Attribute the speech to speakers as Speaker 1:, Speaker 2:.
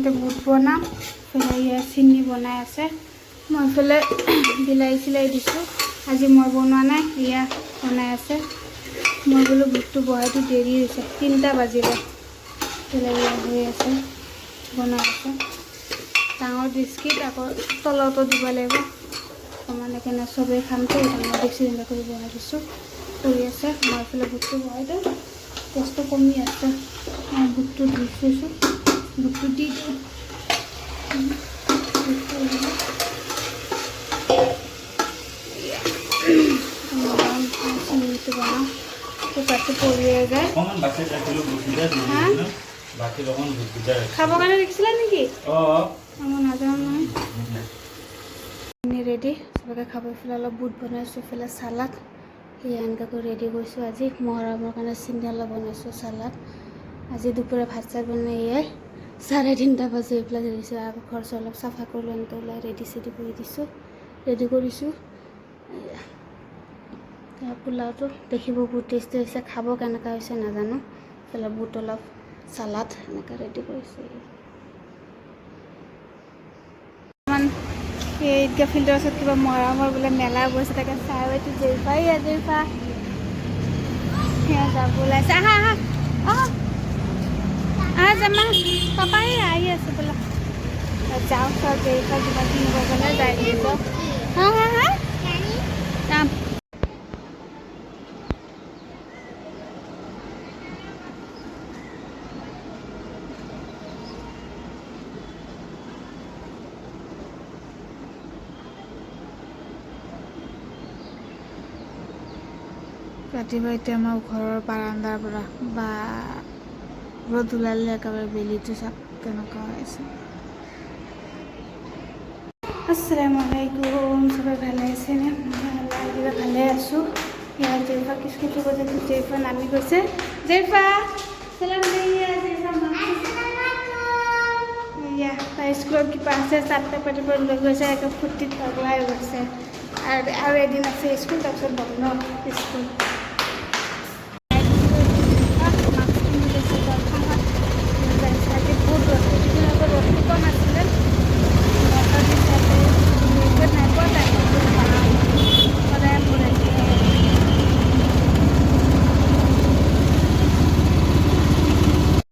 Speaker 1: বুট বনাম ইফালে চিনি বনাই আছে মই ইফালে বিলাহী চিলাই দিছোঁ আজি মই বনোৱা নাই ইয়া বনাই আছে মই বোলো বুটটো বহাইটো দেৰি হৈছে 3টা বাজিলে ইফালে হৈ আছে বনাই আছে ডাঙৰ বিস্কিট আকৌ তলতো দিব লাগিব মানে কেনে চবেই খামতো ডাঙৰ বিস্কিট কৰি বনাই দিছোঁ কৰি আছে মই ইফালে বুটটো বহাই দিওঁ গেছটো কমি আছে মই বুটটো দিছোঁ বুটটো দি দিওঁ চিনিটো বনাওঁ কুকাৰটো পৰিয়ে যায় খাবৰ কাৰণে দেখিছিলা নেকি মই নাজানো নহয় ৰেডি চবকে খাব ইফালে অলপ বুট বনাইছোঁ ইফালে চালাড সেয়া এনেকৈ কৰি ৰেডি কৰিছোঁ আজি মহৰমৰ কাৰণে চিনি অলপ বনাইছোঁ চালাড আজি দুপৰীয়া ভাত চাত বনাই এয়াই 3:30 বাজে এইবিলাক দিছোঁ আকৌ ঘৰ চৰ অলপ চাফা কৰিলোঁ এনেকৈ ওলাই ৰেডি চেডি কৰি দিছোঁ ৰেডি কৰিছোঁ পোলাওটো দেখিব বহুত টেষ্টি হৈছে খাব কেনেকুৱা হৈছে নাজানো ইফালে বুট অলপ চালাড এনেকৈ ৰেডি কৰিছোঁ এতিয়া ফিল্ডৰ ওচৰত কিবা মৰমৰ বোলে মেলা বৈছে তাকে চাই এইটো জেইফাই জেইফা সেয়া যাব ওলাইছে আহা আহা আহা আহা যামা পাপাই আহি আছে বোলা যাওঁ চাওঁ জেইফা কিবা কিনিব গ'লে যাই যাওঁ হা হা হা যাম ৰাতিপুৱা এতিয়া আমাৰ ঘৰৰ বাৰান্দাৰ পৰা বা ৰ'দ ওলালে একেবাৰে বেলিটো চাপ কেনেকুৱা হৈ আছে আসসালামু আলাইকুম সবাই ভালে আছেনে মই ভালে আছোঁ ইয়াৰ জেইফা স্কুটি বজাইছোঁ জেইফা নামি গৈছে জেইফা চালাম দিয়া জেইফা ইয়া তাই স্কুলত কিবা আছে 4টা পাতিব লৈ গৈছে একে ফূৰ্তিত পগলা হৈ গৈছে আৰু এদিন আছে স্কুল তাৰপিছত বন্ধ স্কুল